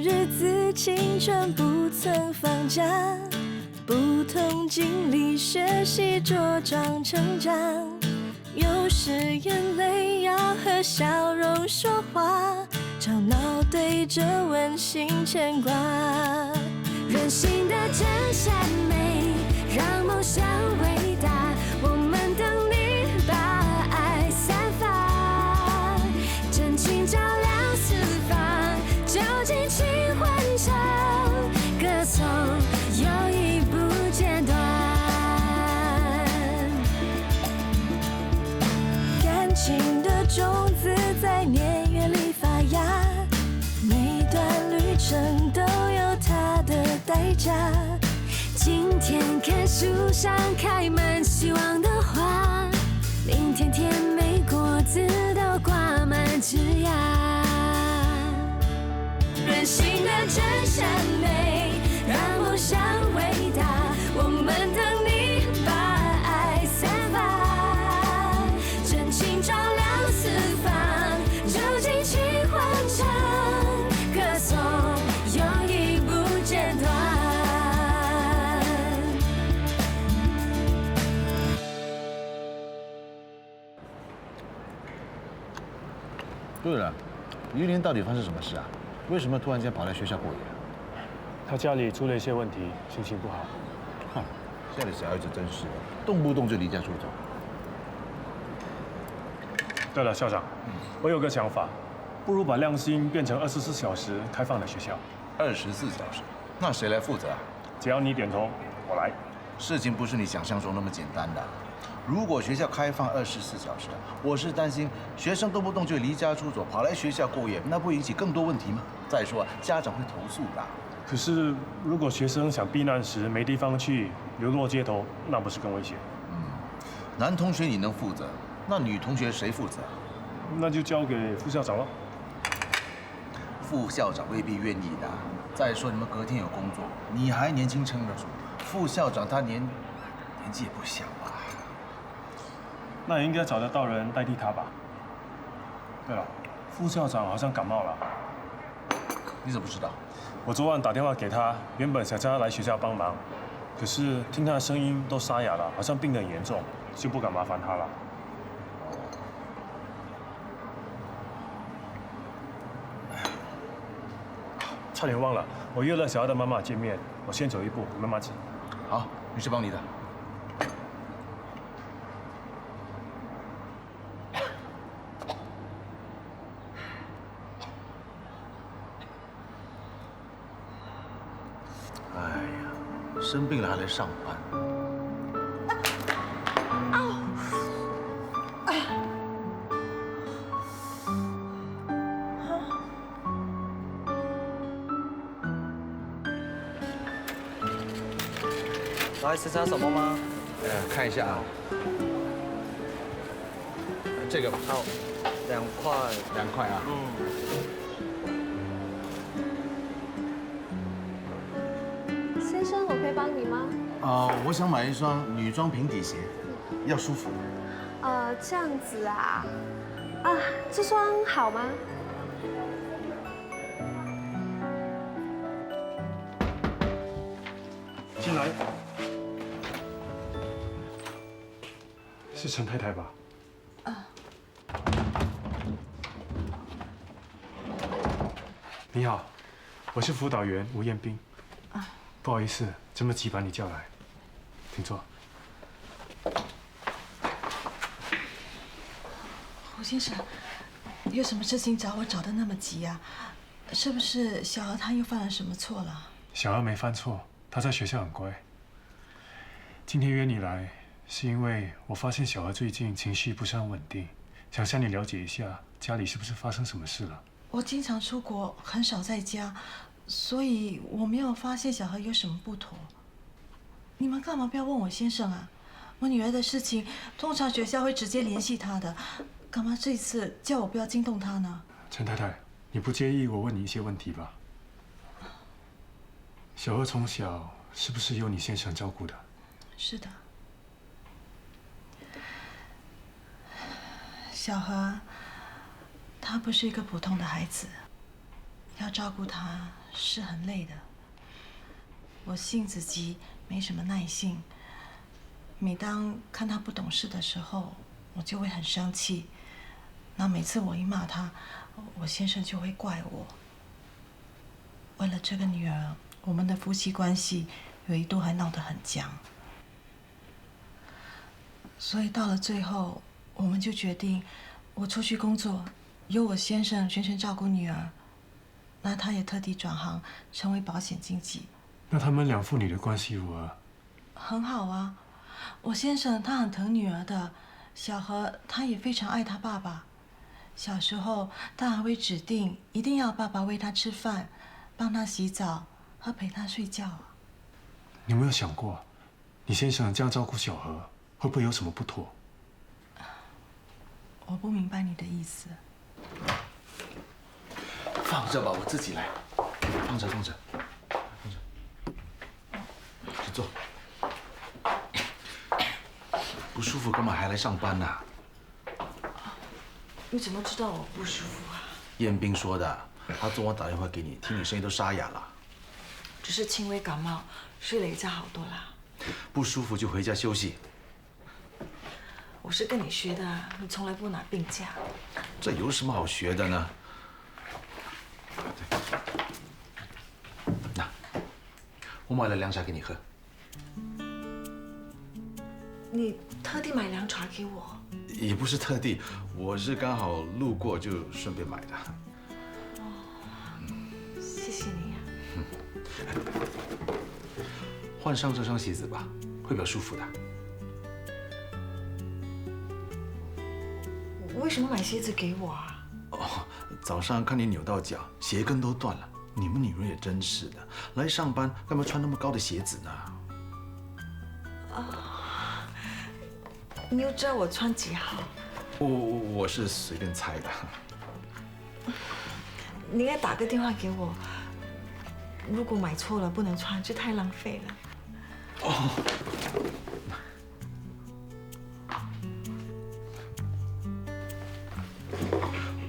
日子，青春不曾放假，不同经历学习茁壮成长。有时眼泪要和笑容说话，吵闹对着温馨牵挂。人性的真善美，让梦想伟大。我们等你把爱散发，真情照亮四方，就尽情欢唱，歌颂友谊不间断。感情的种子在年月里发芽，每段旅程都有它的代价。今天看树上开满希望的花，明天甜美果子都挂满枝桠。人性的真善美，让梦想伟大。我们等你把爱散发，真情照亮四方，就尽情欢唱，歌颂友谊不间断。对了，于林到底发生什么事啊？为什么突然间跑来学校过夜？他家里出了一些问题，心情不好。哼，家里小孩子真是的，动不动就离家出走。对了，校长，我有个想法，不如把亮星变成24小时开放的学校。24小时，那谁来负责啊？只要你点头，我来。事情不是你想象中那么简单的。如果学校开放24小时，我是担心学生动不动就离家出走，跑来学校过夜，那不引起更多问题吗？再说家长会投诉的。可是，如果学生想避难时没地方去，流落街头，那不是更危险？男同学你能负责，那女同学谁负责？那就交给副校长了。副校长未必愿意的。再说你们隔天有工作，你还年轻撑得住，副校长他年纪也不小啊。那也应该找得到人代替他吧？对了，副校长好像感冒了。你怎么知道？我昨晚打电话给他，原本想叫他来学校帮忙，可是听他的声音都沙哑了，好像病得很严重，就不敢麻烦他了。差点忘了，我约了小孩的妈妈见面，我先走一步，你慢慢吃。好，没事帮你的。哎呀，生病了还来上班。来吃叉手包吗？看一下啊，这个吧。好，2块。2块啊。先生，我可以帮你吗？我想买一双女装平底鞋，要舒服。这样子啊，这双好吗？进来，是陈太太吧？你好，我是辅导员吴彦斌。不好意思，这么急把你叫来，请坐。胡先生，有什么事情找我找的那么急啊？是不是小娥她又犯了什么错了？小娥没犯错，她在学校很乖。今天约你来，是因为我发现小娥最近情绪不是很稳定，想向你了解一下家里是不是发生什么事了。我经常出国，很少在家，所以我没有发现小娥有什么不妥。你们干嘛不要问我先生啊？我女儿的事情，通常学校会直接联系她的，干嘛这次叫我不要惊动她呢？陈太太，你不介意我问你一些问题吧？小娥从小是不是由你先生照顾的？是的。小何，他不是一个普通的孩子，要照顾他是很累的。我性子急，没什么耐性。每当看他不懂事的时候，我就会很生气。那每次我一骂他，我先生就会怪我。为了这个女儿，我们的夫妻关系有一度还闹得很僵。所以到了最后，我们就决定，我出去工作，由我先生全权照顾女儿。那他也特地转行，成为保险经纪。那他们两父女的关系如何？很好啊，我先生他很疼女儿的，小何他也非常爱他爸爸。小时候他还会指定一定要爸爸喂他吃饭，帮他洗澡和陪他睡觉。你有没有想过，你先生这样照顾小何，会不会有什么不妥？我不明白你的意思。放着吧，我自己来。放着。去坐。不舒服干嘛还来上班呢？你怎么知道我不舒服啊？彦斌说的，他昨晚打电话给你，听你声音都沙哑了。只是轻微感冒，睡了一觉好多啦。不舒服就回家休息。我是跟你学的，你从来不拿病假。这有什么好学的呢？那，我买了凉茶给你喝。你特地买凉茶给我？也不是特地，我是刚好路过就顺便买的。谢谢你啊。换上这双鞋子吧，会比较舒服的。为什么买鞋子给我啊？哦，早上看你扭到脚，鞋跟都断了。你们女人也真是的，来上班干嘛穿那么高的鞋子呢？你又知道我穿几号？我是随便猜的。你应该打个电话给我。如果买错了不能穿，就太浪费了。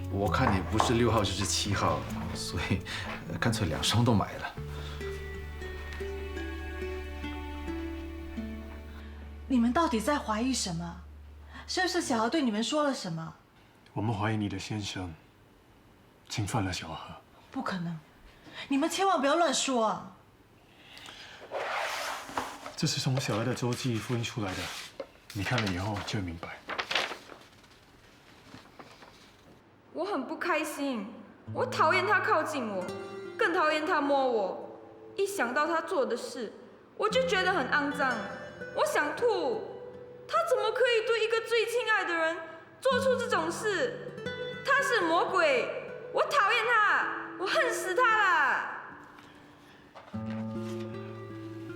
我看你不是6号就是7号，所以干脆2双都买了。你们到底在怀疑什么？是不是小何对你们说了什么？我们怀疑你的先生侵犯了小何。不可能，你们千万不要乱说啊！这是从小何的周记复印出来的，你看了以后就会明白。我很不开心，我讨厌他靠近我，更讨厌他摸我。一想到他做的事，我就觉得很肮脏，我想吐。他怎么可以对一个最亲爱的人做出这种事？他是魔鬼，我讨厌他，我恨死他啦！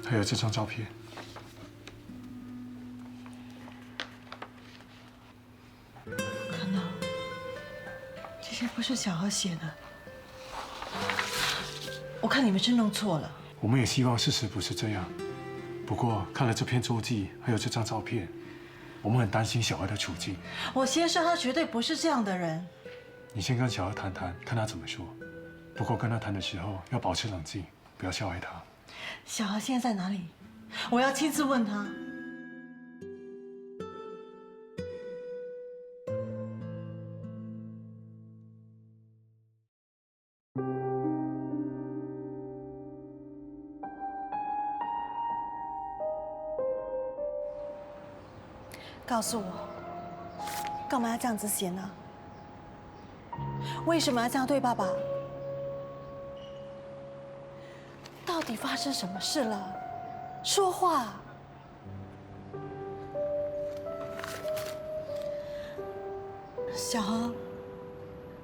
还有这张照片，看到，这些不是小何写的。我看你们是弄错了。我们也希望事实不是这样。不过看了这篇周记，还有这张照片，我们很担心小何的处境。我先生他绝对不是这样的人。你先跟小何谈谈，看他怎么说。不过跟他谈的时候要保持冷静，不要笑害他。小何现在在哪里？我要亲自问他。告诉我，干嘛要这样子写呢？为什么要这样对爸爸？到底发生什么事了？说话！小何，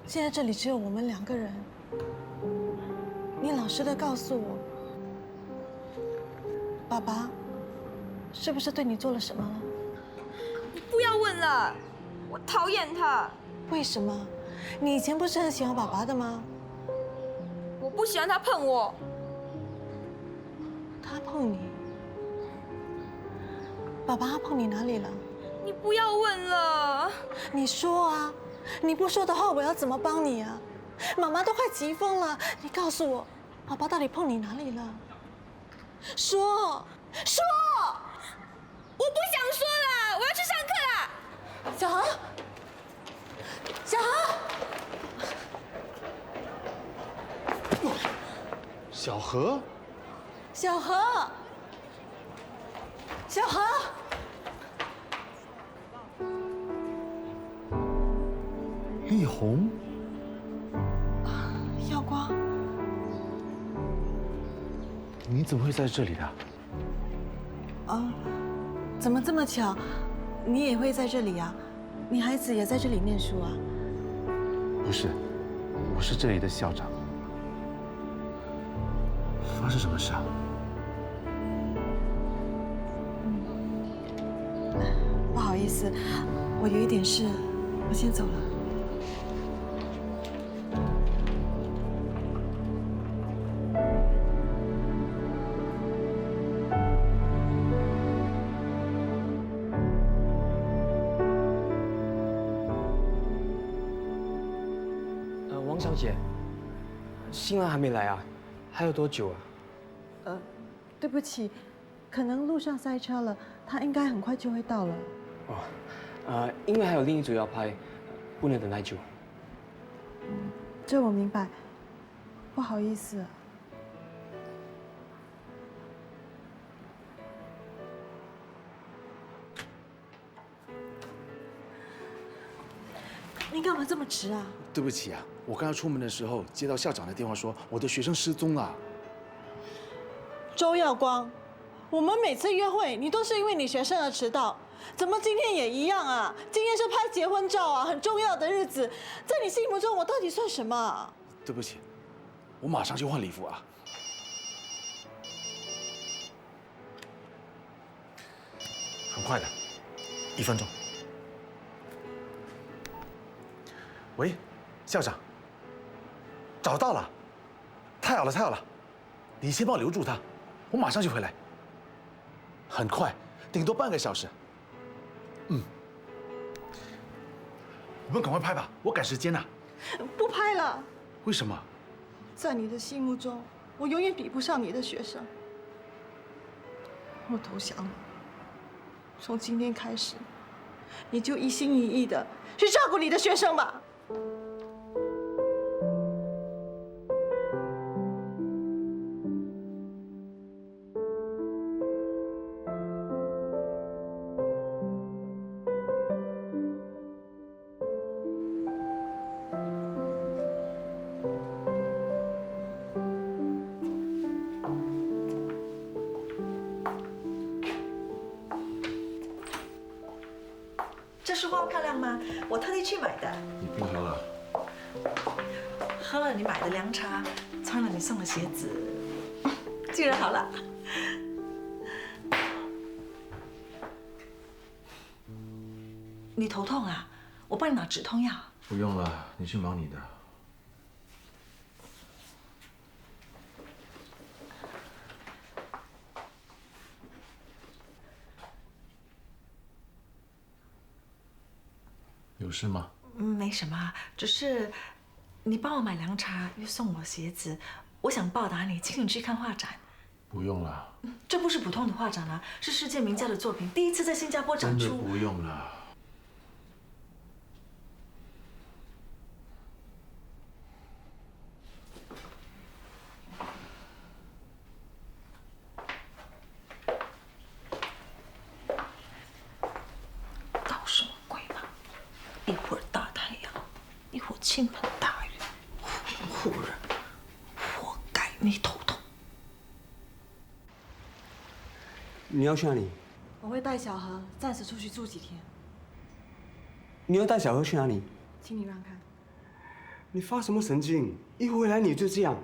现在这里只有我们2个人，你老实的告诉我，爸爸是不是对你做了什么了？你不要问了，我讨厌他。为什么？你以前不是很喜欢爸爸的吗？我不喜欢他碰我。他碰你？爸爸他碰你哪里了？你不要问了。你说啊！你不说的话，我要怎么帮你啊？妈妈都快急疯了，你告诉我，宝宝到底碰你哪里了？说，我不想说了，我要去上课啦。小何，小何，小何，小何，小何，丽红，耀光，你怎么会在这里的？怎么这么巧？你也会在这里啊？你孩子也在这里念书啊？不是，我是这里的校长。发生什么事啊？不好意思，我有一点事，我先走了。王小姐，新郎还没来啊？还有多久啊？对不起，可能路上塞车了，他应该很快就会到了。因为还有另一组要拍，不能等太久。这我明白，不好意思。你干嘛这么迟啊？对不起啊，我刚刚出门的时候接到校长的电话，说我的学生失踪了。周耀光，我们每次约会你都是因为你学生而迟到，怎么今天也一样啊？今天是拍结婚照啊，很重要的日子，在你心目中我到底算什么啊？对不起，我马上去换礼服啊。很快的，1分钟。喂，校长，找到了，太好了，太好了！你先帮我留住他，我马上就回来。很快，顶多半个小时。我们赶快拍吧，我赶时间呐。不拍了，为什么？在你的心目中，我永远比不上你的学生。我投降了。从今天开始，你就一心一意的去照顾你的学生吧。这束花漂亮吗？我特地去买的。你不喝了？喝了你买的凉茶，穿了你送的鞋子，竟然好了。你头痛啊？我帮你拿止痛药。不用了，你去忙你的。有事吗？没什么，只是你帮我买凉茶，又送我鞋子，我想报答你，请你去看画展。不用了。这不是普通的画展啊，是世界名家的作品，第一次在新加坡展出。真的不用了。搞什么鬼嘛！一会儿大太阳，一会儿倾盆大雨，忽人，活该你头痛。你要去哪里？我会带小何暂时出去住几天，你要带小何去哪里？请你让开。你发什么神经？一回来你就这样。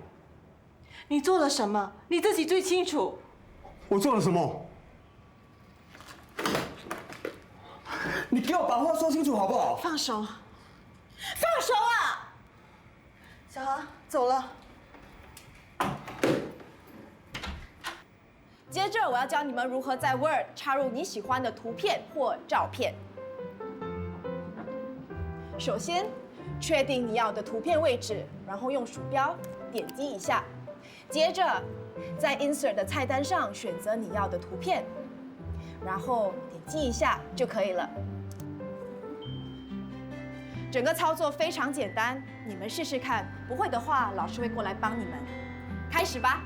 你做了什么？你自己最清楚。我做了什么？你给我把话说清楚好不好？放手！放手啊！小何，走了。接着我要教你们如何在 Word 插入你喜欢的图片或照片。首先，确定你要的图片位置，然后用鼠标点击一下，接着在 Insert 的菜单上选择你要的图片，然后点击一下就可以了。整个操作非常简单，你们试试看，不会的话，老师会过来帮你们。开始吧。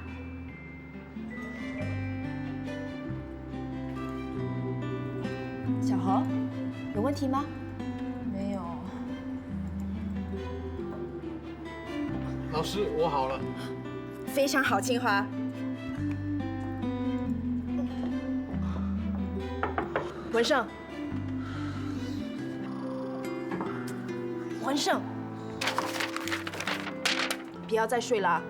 小何，有问题吗？没有。老师，我好了。非常好，清华。文胜，文胜，不要再睡了。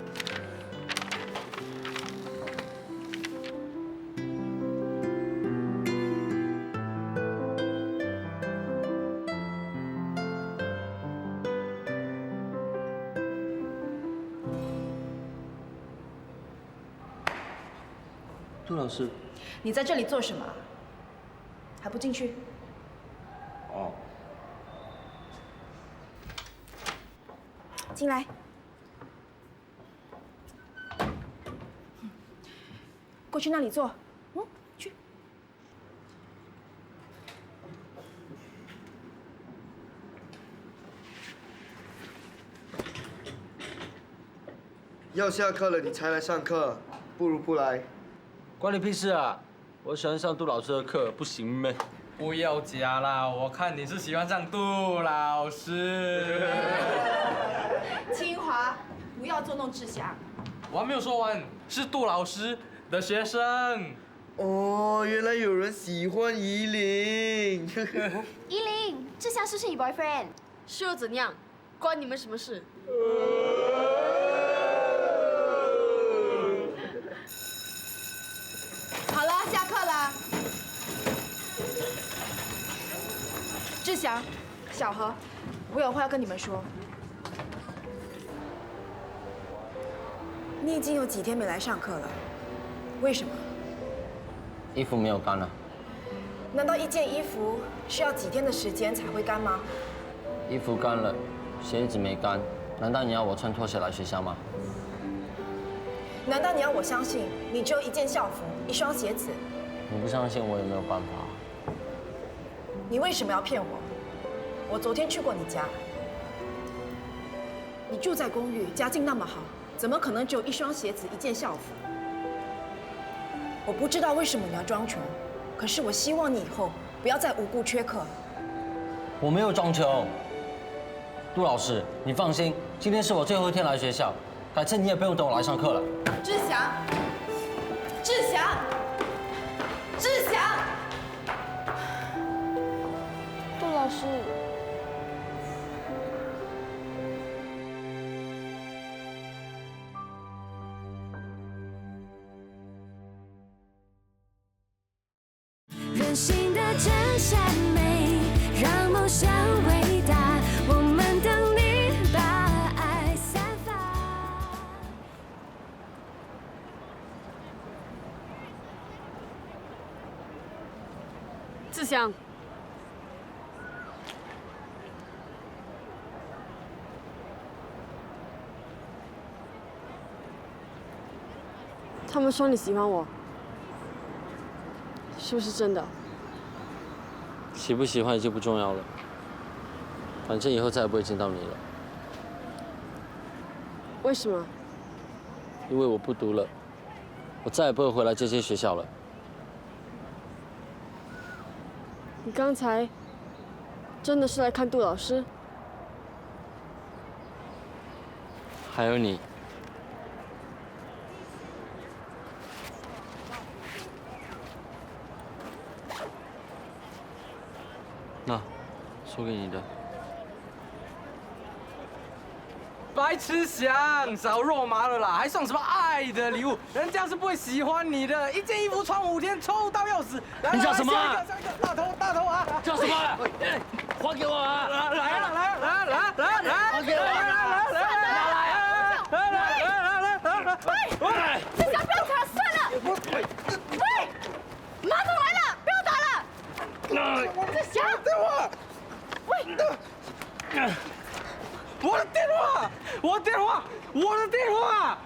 杜老师，你在这里做什么？还不进去？哦。进来。过去那里坐。去。要下课了你才来上课，不如不来。关你屁事啊！我喜欢上杜老师的课，不行咩？不要假啦，我看你是喜欢上杜老师。清华，不要捉弄志祥。我还没有说完，是杜老师的学生。哦，原来有人喜欢依琳。依琳，志祥是不是你 boyfriend？是又怎样？关你们什么事？好了，下课了。志祥、小何，我有话要跟你们说。你已经有几天没来上课了，为什么？衣服没有干了。难道一件衣服需要几天的时间才会干吗？衣服干了，鞋子没干，难道你要我穿拖鞋来学校吗？难道你要我相信你只有一件校服、一双鞋子？你不相信我也没有办法。你为什么要骗我？我昨天去过你家，你住在公寓，家境那么好，怎么可能只有一双鞋子、一件校服？我不知道为什么你要装穷，可是我希望你以后不要再无故缺课。我没有装穷。杜老师，你放心，今天是我最后一天来学校，改次你也不用等我来上课了。志祥，志祥，志祥，杜老师，任性的真善美，让梦想伟大。我们等你把爱散发。志祥，他们说你喜欢我，是不是真的？喜不喜欢已经不重要了，反正以后再也不会见到你了。为什么？因为我不读了，我再也不会回来这间学校了。你刚才真的是来看杜老师？还有你。那，送给你的。白痴想，少肉麻了啦，还送什么爱的礼物？人家是不会喜欢你的，一件衣服穿5天，臭到要死。你叫什么？下一个，大头啊！叫什么？还给我啊！来，还给我！喂，志祥，不要吵，算了。喂，马总来了，不要打了。志祥，电话。喂，我的电话！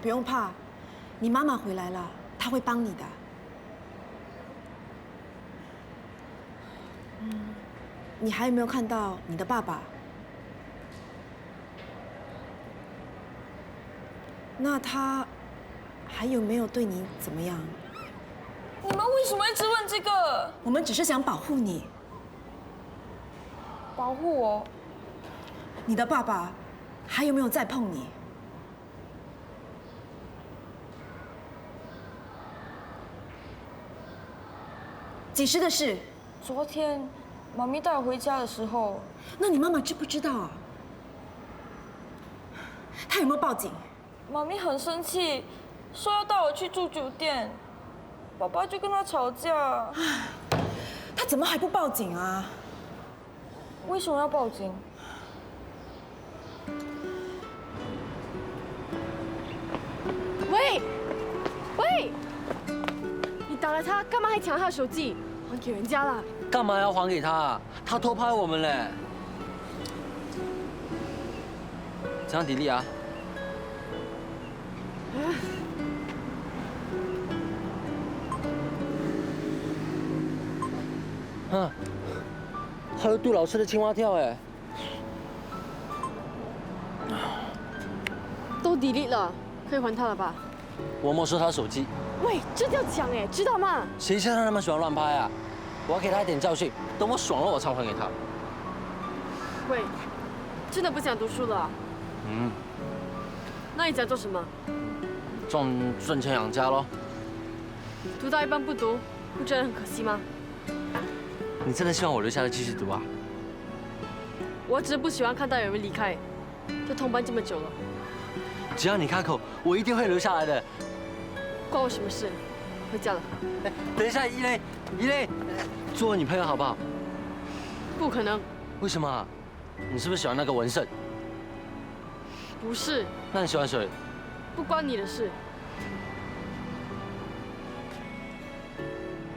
不用怕，你妈妈回来了，她会帮你的。你还有没有看到你的爸爸？那他还有没有对你怎么样？你们为什么一直问这个？我们只是想保护你。保护我？你的爸爸还有没有再碰你？几时的事？昨天，妈咪带我回家的时候。那你妈妈知不知道啊？她有没有报警？妈咪很生气，说要带我去住酒店。爸爸就跟她吵架。她怎么还不报警啊？为什么要报警？喂，喂，你打了他，干嘛还抢他的手机？还给人家啦！干嘛要还给他？他偷拍我们嘞！这样砥砺啊！啊，还有杜老师的青蛙跳哎！都 delete 了，可以还他了吧？我没收他手机。喂，这叫抢哎，知道吗？谁叫他那么喜欢乱拍啊？我要给他一点教训，等我爽了我才还给他。喂，真的不想读书了？嗯，那你想做什么？赚钱养家咯。读到一半不读，不觉得很可惜吗？你真的希望我留下来继续读啊？我只是不喜欢看到有人离开，都同班这么久了。只要你开口，我一定会留下来的。关我什么事？回家了。等一下，依蕾，做我女朋友好不好？不可能。为什么？你是不是喜欢那个文胜？不是。那你喜欢谁？不关你的事。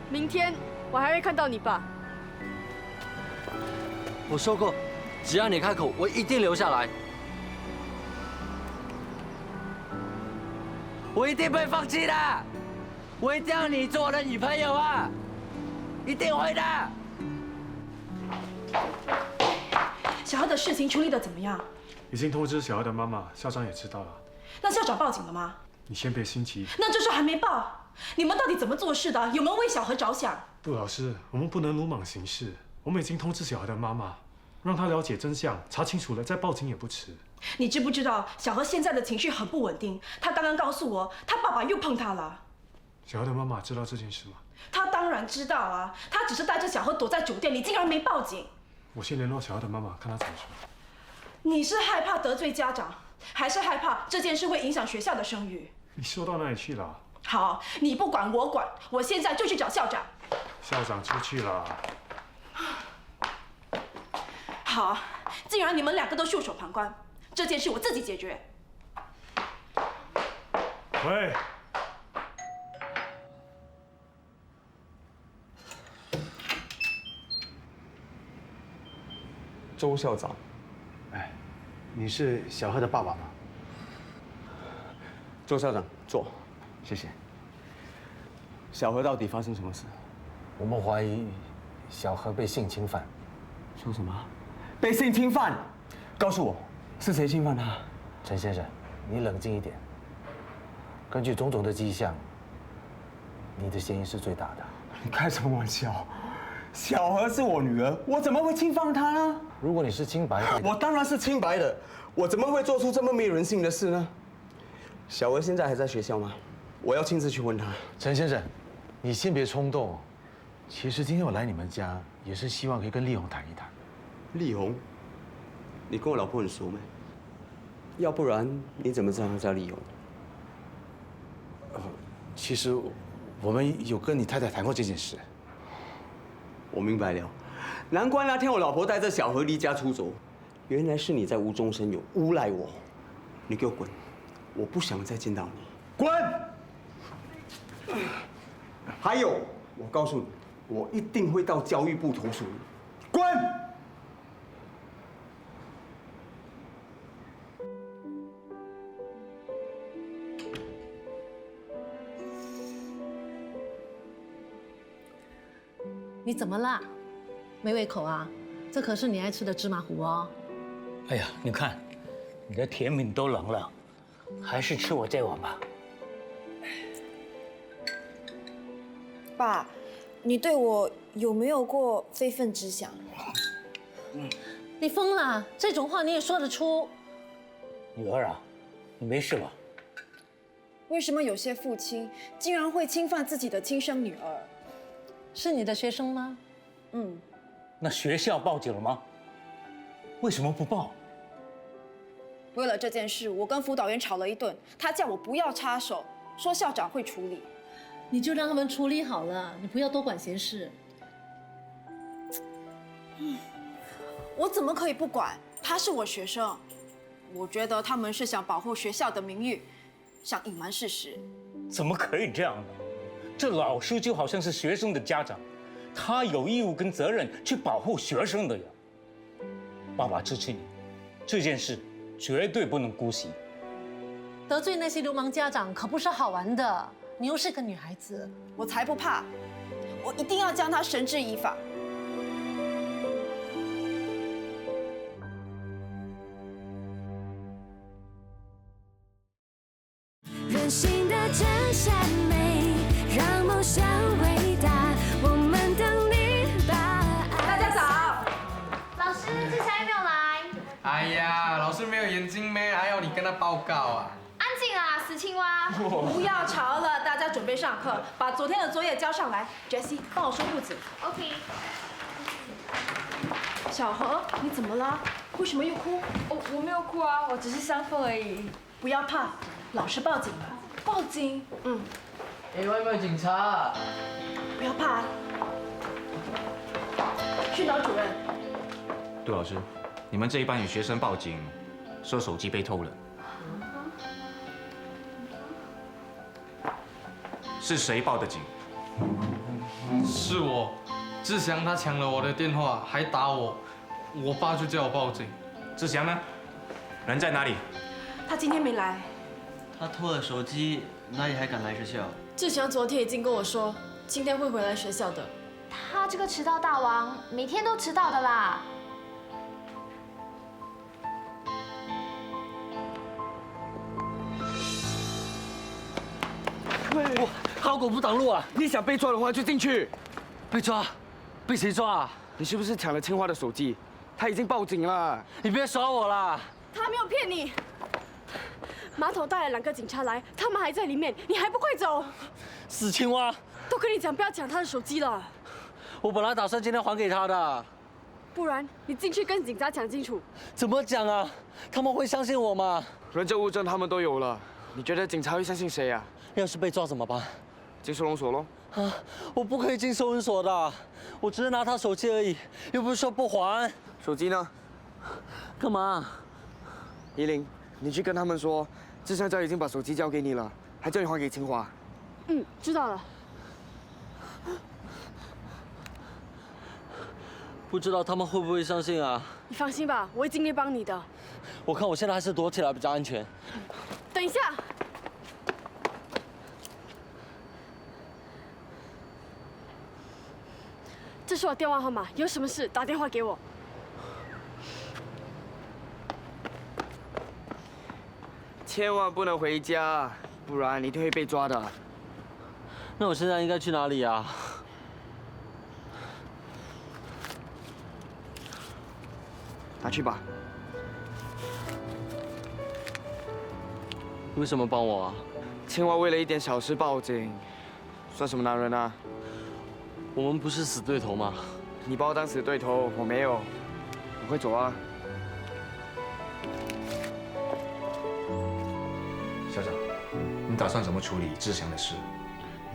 明天我还会看到你吧。我说过，只要你开口，我一定留下来。我一定不会放弃的，我一定要你做我的女朋友啊！一定会的。小何的事情处理得怎么样？已经通知小何的妈妈，校长也知道了。那校长报警了吗？你先别心急。那这事还没报，你们到底怎么做事的？有没有为小何着想？杜老师，我们不能鲁莽行事。我们已经通知小何的妈妈，让她了解真相，查清楚了再报警也不迟。你知不知道小何现在的情绪很不稳定？他刚刚告诉我，他爸爸又碰他了。小何的妈妈知道这件事吗？他当然知道啊，他只是带着小何躲在酒店里，竟然没报警。我先联络小何的妈妈，看她怎么说。你是害怕得罪家长，还是害怕这件事会影响学校的声誉？你说到哪里去了？好，你不管我管，我现在就去找校长。校长出去了。好，既然你们两个都袖手旁观，这件事我自己解决。喂。周校长，哎，你是小何的爸爸吗？周校长，坐。谢谢。小何到底发生什么事？我们怀疑小何被性侵犯。说什么？被性侵犯？告诉我，是谁侵犯他？陈先生，你冷静一点。根据种种的迹象，你的嫌疑是最大的。你开什么玩笑？小何是我女儿，我怎么会侵犯她呢？如果你是清白的，我当然是清白的，我怎么会做出这么没人性的事呢？小何现在还在学校吗？我要亲自去问他。陈先生，你先别冲动。其实今天我来你们家，也是希望可以跟丽红谈一谈。丽红，你跟我老婆很熟没？要不然你怎么知道她叫丽红？其实我们有跟你太太谈过这件事。我明白了，难怪那天我老婆带着小何离家出走，原来是你在无中生有，诬赖我。你给我滚！我不想再见到你。滚！还有，我告诉你，我一定会到教育部投诉你。滚！你怎么啦？没胃口啊？这可是你爱吃的芝麻糊哦。哎呀，你看，你的甜品都冷了，还是吃我这碗吧。爸，你对我有没有过非分之想？你疯了？这种话你也说得出？女儿啊，你没事吧？为什么有些父亲竟然会侵犯自己的亲生女儿？是你的学生吗？嗯。那学校报警了吗？为什么不报？为了这件事，我跟辅导员吵了一顿，他叫我不要插手，说校长会处理。你就让他们处理好了，你不要多管闲事。我怎么可以不管？他是我学生，我觉得他们是想保护学校的名誉，想隐瞒事实。怎么可以这样呢？这老师就好像是学生的家长，他有义务跟责任去保护学生的呀。爸爸支持你，这件事绝对不能姑息。得罪那些流氓家长可不是好玩的，你又是个女孩子。我才不怕，我一定要将他绳之以法。任性的真善美，让梦想伟大，我们等你答案。大家早。老师，志祥还没有来。哎呀，老师没有眼睛咩？还要你跟他报告啊？安静啊，死青蛙！不要吵了，大家准备上课，把昨天的作业交上来。Jessie，帮我收裤子。OK。小何，你怎么了？为什么又哭？我没有哭啊，我只是伤风而已。不要怕，老师报警了。报警？嗯。哎，有没有警察？不要怕。训导主任。杜老师，你们这一班有学生报警，说手机被偷了。是谁报的警？是我，志祥他抢了我的电话，还打我，我爸就叫我报警。志祥呢？人在哪里？他今天没来。他偷了手机，哪里还敢来学校？志祥昨天已经跟我说，今天会回来学校的。他这个迟到大王，每天都迟到的啦。喂，好狗不挡路啊！你想被抓的话就进去。被抓？被谁抓啊？你是不是抢了清华的手机？他已经报警了。你别耍我啦！他没有骗你。马桶带了2个警察来，他们还在里面，你还不快走？死青蛙！都跟你讲不要抢他的手机了。我本来打算今天还给他的。不然你进去跟警察讲清楚。怎么讲啊？他们会相信我吗？人证物证他们都有了，你觉得警察会相信谁啊？要是被抓怎么办？进收容所喽。啊！我不可以进收容所的，我只是拿他手机而已，又不是说不还。手机呢？干嘛？依琳，你去跟他们说，志向家已经把手机交给你了，还叫你还给清华。嗯，知道了。不知道他们会不会相信啊？你放心吧，我会尽力帮你的。我看我现在还是躲起来比较安全。等一下。这是我电话号码，有什么事打电话给我。千万不能回家，不然你一定会被抓的。那我现在应该去哪里啊？拿去吧。为什么帮我啊？千万为了一点小事报警，算什么男人啊？我们不是死对头吗？你把我当死对头，我没有。我会走啊。校长，你打算怎么处理志祥的事？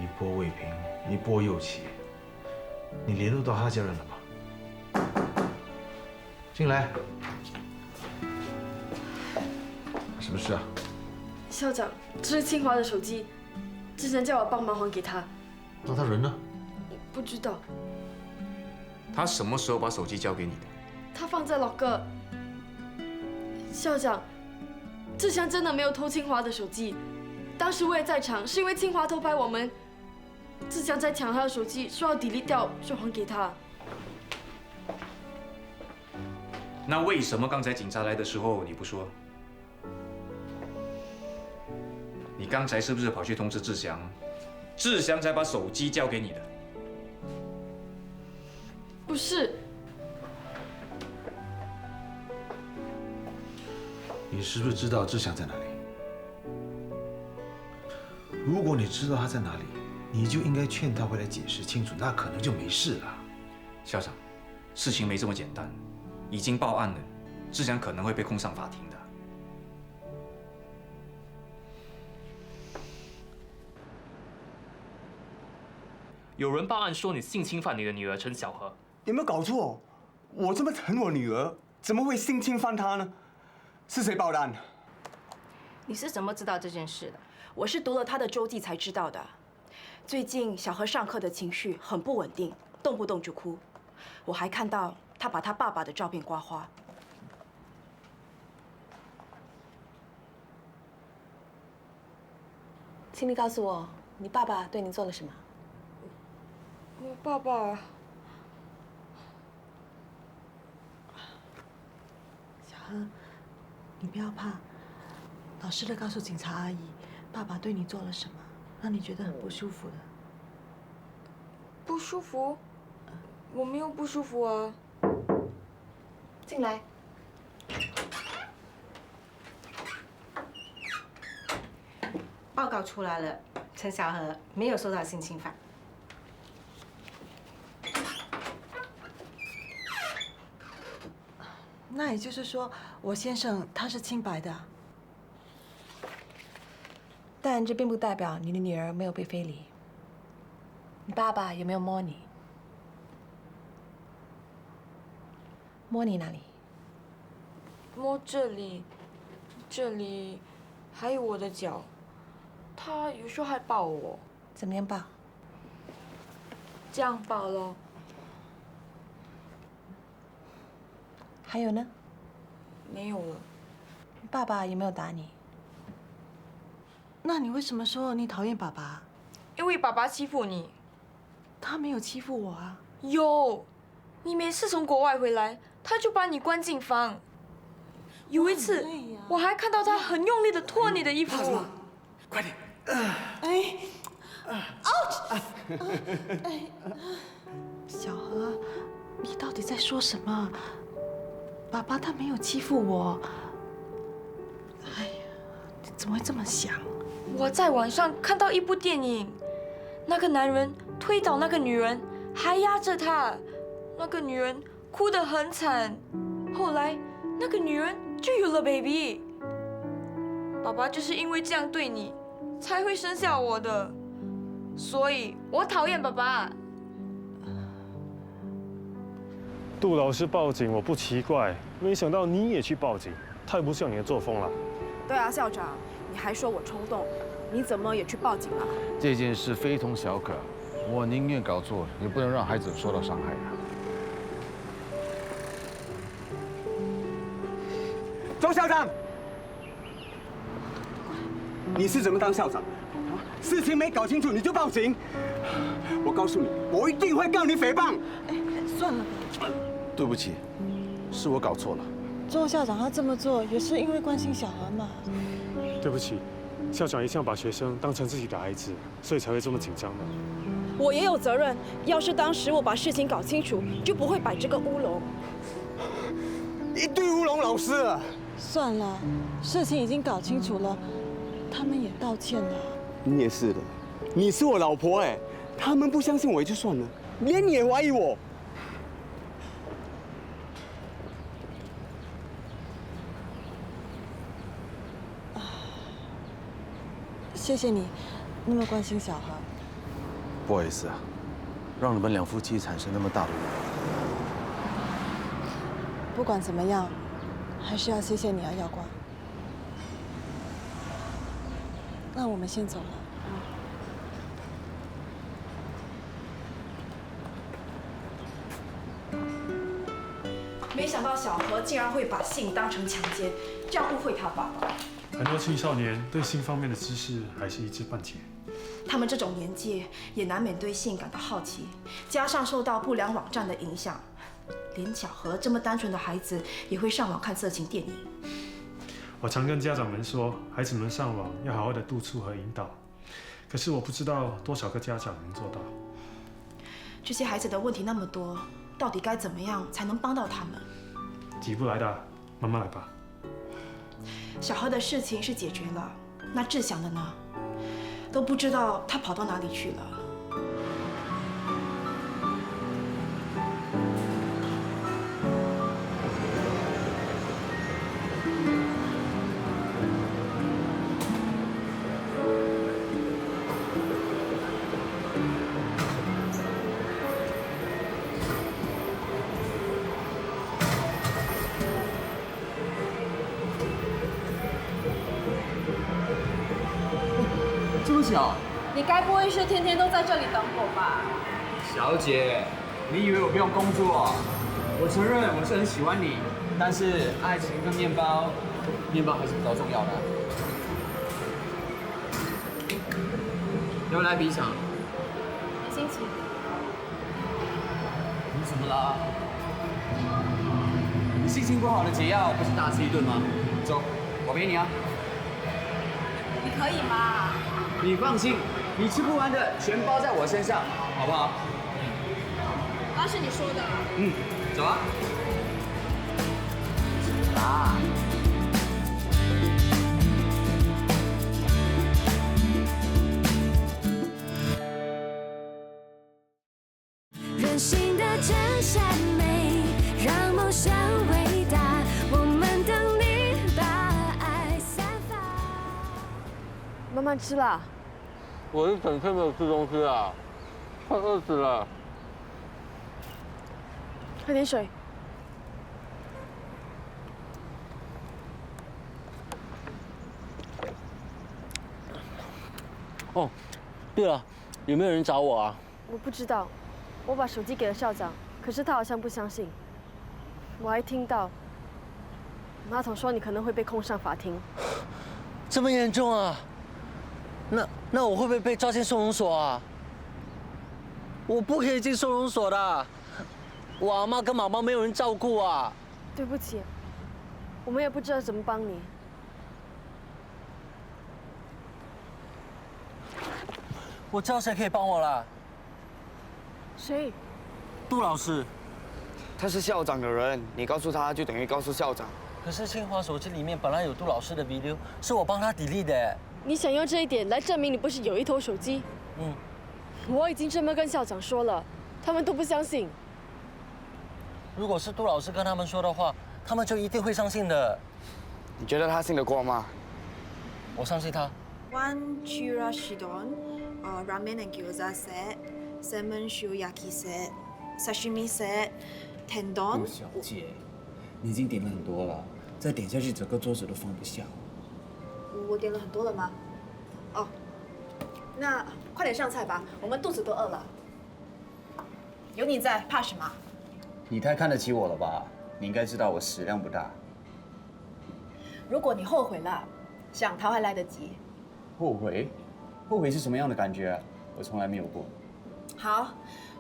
一波未平，一波又起。你联络到他家人了吗？进来。什么事啊？校长，这是清华的手机，志成叫我帮忙还给他。那他人呢？不知道。他什么时候把手机交给你的？他放在locker。校长，志祥真的没有偷清华的手机，当时我也在场，是因为清华偷拍我们，志强在抢他的手机，说要 delete 掉，就还给他。那为什么刚才警察来的时候你不说？你刚才是不是跑去通知志祥？志祥才把手机交给你的？不是。你是不是知道志祥在哪里？如果你知道他在哪里，你就应该劝他回来解释清楚，那可能就没事了。校长，事情没这么简单，已经报案了，志祥可能会被控上法庭的。有人报案说你性侵犯你的女儿陈小荷，有没有搞错？我这么疼我女儿，怎么会性侵犯她呢？是谁报的案？你是怎么知道这件事的？我是读了他的周记才知道的。最近小何上课的情绪很不稳定，动不动就哭。我还看到他把他爸爸的照片刮花。请你告诉我，你爸爸对你做了什么？我爸爸。小何，你不要怕，老实的告诉警察阿姨，爸爸对你做了什么，让你觉得很不舒服的。不舒服？我没有不舒服啊。进来。报告出来了，陈小荷没有受到性侵犯。那也就是说，我先生他是清白的。但这并不代表你的女儿没有被非礼。你爸爸有没有摸你？摸你哪里？摸这里，这里，还有我的脚。他有时候还抱我。怎么样抱？这样抱咯。还有呢？没有了。你爸爸有没有打你？那你为什么说你讨厌爸爸？因为爸爸欺负你。他没有欺负我啊。有，你每次从国外回来，他就把你关进房。有一次，我还看到他很用力的脱你的衣服。快点！哎 ，ouch！ 哎，小何，你到底在说什么？爸爸他没有欺负我。哎呀，你怎么会这么想？我在网上看到一部电影，那个男人推倒那个女人，还压着她，那个女人哭得很惨。后来那个女人就有了 baby。爸爸就是因为这样对你，才会生下我的，所以我讨厌爸爸。杜老师报警我不奇怪，没想到你也去报警，太不像你的作风了。对啊，校长，你还说我冲动，你怎么也去报警了？这件事非同小可，我宁愿搞错，也不能让孩子受到伤害啊。周校长，你是怎么当校长？事情没搞清楚你就报警？我告诉你，我一定会告你诽谤。哎，算了吧。对不起，是我搞错了。周校长他这么做也是因为关心小何嘛。对不起，校长一向把学生当成自己的孩子，所以才会这么紧张的。我也有责任，要是当时我把事情搞清楚，就不会摆这个乌龙。一堆乌龙老师啊！算了，事情已经搞清楚了，他们也道歉了。你也是的，你是我老婆哎，他们不相信我也就算了，连你也怀疑我。谢谢你那么关心小何。不好意思啊，让你们两夫妻产生那么大的误会。不管怎么样，还是要谢谢你啊，耀光。那我们先走了。没想到小何竟然会把性当成强奸，这样误会他爸爸。很多青少年对性方面的知识还是一知半解。他们这种年纪也难免对性感到好奇，加上受到不良网站的影响，连小何这么单纯的孩子也会上网看色情电影。我常跟家长们说，孩子们上网要好好的督促和引导，可是我不知道多少个家长能做到。这些孩子的问题那么多，到底该怎么样才能帮到他们？急不来的，慢慢来吧。小何的事情是解决了，那志祥的呢？都不知道他跑到哪里去了。这么小，你该不会是天天都在这里等我吧？小姐，你以为我不用工作？我承认我是很喜欢你，但是爱情跟面包还是比较重要的。要不来比一场？没心情。你怎么了？你心情不好的解药不是大吃一顿吗？走，我陪你啊。你可以吗？你放心，你吃不完的全包在我身上，好不好？那是你说的。走啊。啊。任性的真善美，让梦想伟大。我们等你把爱散发。慢慢吃啦。我一整天没有吃东西啊，快饿死了。喝点水。哦，对了，有没有人找我啊？我不知道，我把手机给了校长，可是他好像不相信。我还听到马桶说你可能会被控上法庭。这么严重啊？那我会不会被抓进收容所啊？我不可以进收容所的，我阿妈跟妈妈没有人照顾啊。对不起，我们也不知道怎么帮你。我知道谁可以帮我了。谁？杜老师。他是校长的人，你告诉他就等于告诉校长。可是清华手机里面本来有杜老师的 video， 是我帮他 delete 的。你想用这一点来证明你不是有一头手机？我已经这么跟校长说了，他们都不相信。如果是杜老师跟他们说的话，他们就一定会相信的。你觉得他信得过吗？我相信他。One churrasudon, ramen and gyoza set, salmon shuyaki set, sashimi set, tendon。小姐，你已经点了很多了，再点下去整个桌子都放不下。我点了很多了吗？哦，那快点上菜吧，我们肚子都饿了。有你在，怕什么？你太看得起我了吧？你应该知道我食量不大。如果你后悔了，想逃还来得及。后悔？后悔是什么样的感觉啊？我从来没有过。好，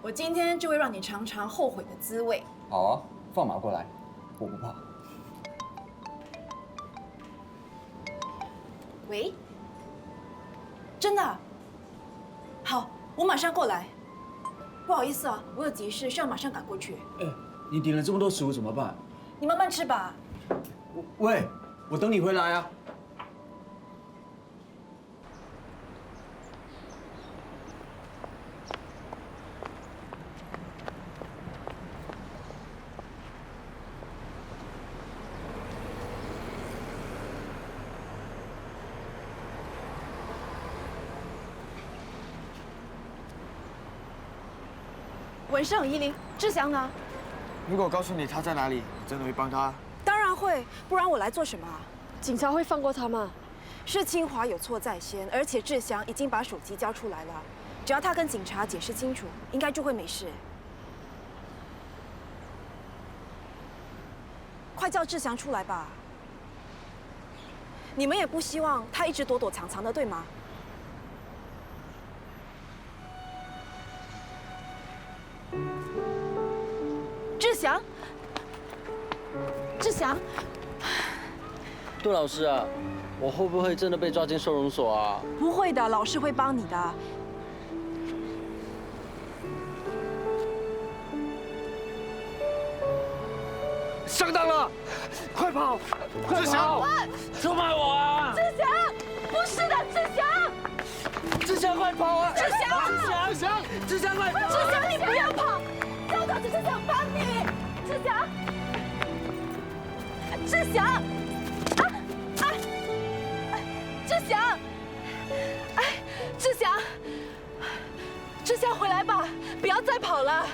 我今天就会让你尝尝后悔的滋味。好啊，放马过来，我不怕。喂？真的？好，我马上过来。不好意思啊，我有急事，需要马上赶过去。哎，你点了这么多食物怎么办？你慢慢吃吧。喂，我等你回来啊。文胜依林，志祥呢？如果告诉你他在哪里，你真的会帮他？当然会，不然我来做什么？警察会放过他吗？是清华有错在先，而且志祥已经把手机交出来了，只要他跟警察解释清楚，应该就会没事。快叫志祥出来吧！你们也不希望他一直躲躲藏藏的，对吗？祥，志祥，杜老师啊，我会不会真的被抓进收容所啊？不会的，老师会帮你的。上当了，快跑！快跑！出卖我啊！志祥，不是的，志祥，志祥快跑啊！志祥，志祥，志祥快跑！志祥，你不要跑，校长只是想帮你。志祥，志祥，志祥，志祥，志祥，回来吧，不要再跑了，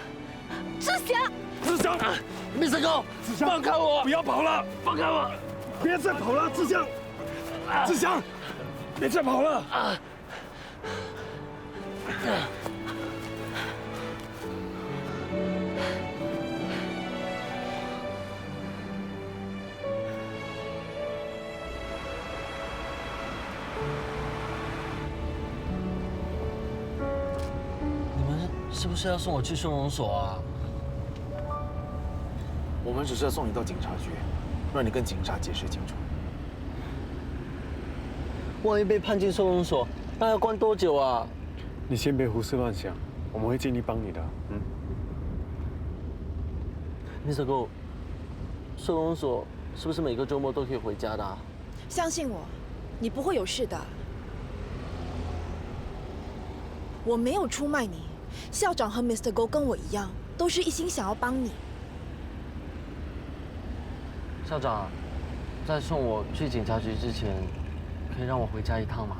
志祥。志祥，Mr. Go， 放开我！不要跑了，放开我！别再跑了，志祥，志祥，别再跑了！你们是不是要送我去收容所啊？我们只是要送你到警察局，让你跟警察解释清楚。万一被判进收容所，那要关多久啊？你先别胡思乱想，我们会尽力帮你的。Mr. Go， 收容所是不是每个周末都可以回家的啊？相信我，你不会有事的。我没有出卖你，校长和 Mr. Go 跟我一样，都是一心想要帮你。校长，在送我去警察局之前，可以让我回家一趟吗？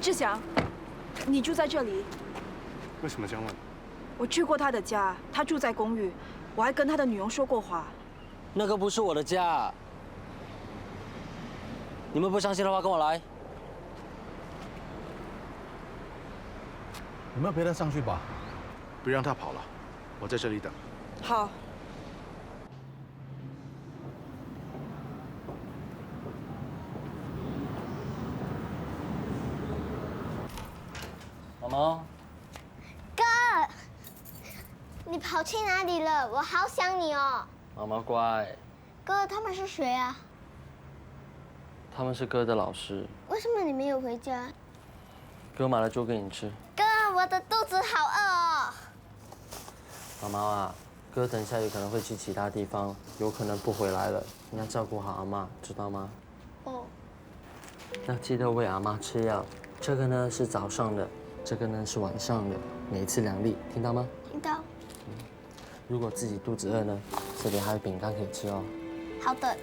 志祥，你住在这里？为什么这样问？我去过他的家，他住在公寓，我还跟他的女佣说过话。那个不是我的家。你们不相信的话，跟我来。你们陪他上去吧，别让他跑了，我在这里等。好。妈妈。哥，你跑去哪里了？我好想你哦。妈妈乖。哥，他们是谁啊？他们是哥的老师。为什么你没有回家？哥买了粥给你吃。哥，我的肚子好饿哦。妈妈啊，哥等一下有可能会去其他地方，有可能不回来了，你要照顾好阿嬷，知道吗？哦。要记得喂阿嬷吃药，这个呢是早上的，这个呢是晚上的，每次2粒，听到吗？听到。如果自己肚子饿呢，这里还有饼干可以吃哦。好的。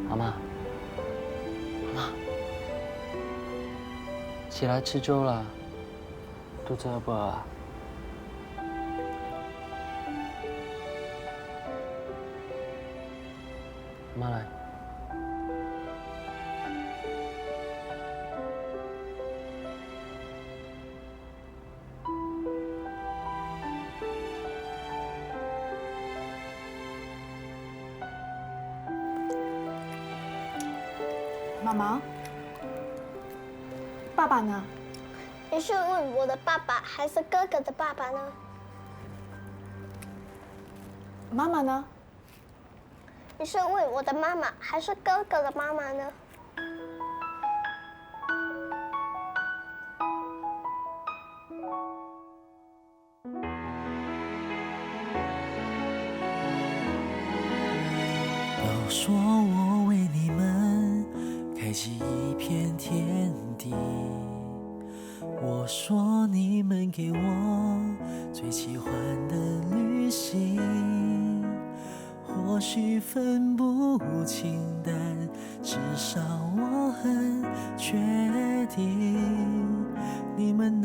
阿嬷，阿嬷，起来吃粥了，肚子饿不饿啊？妈来。妈妈，爸爸呢？你是问我的爸爸还是哥哥的爸爸呢？妈妈呢？你是问我的妈妈还是哥哥的妈妈呢？都说我为你们开启一片天地，我说你们给我最喜欢的旅行。或许分不清，但至少我很确定，你们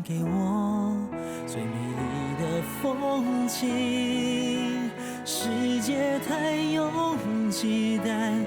给我最美丽的风景。世界太拥挤，但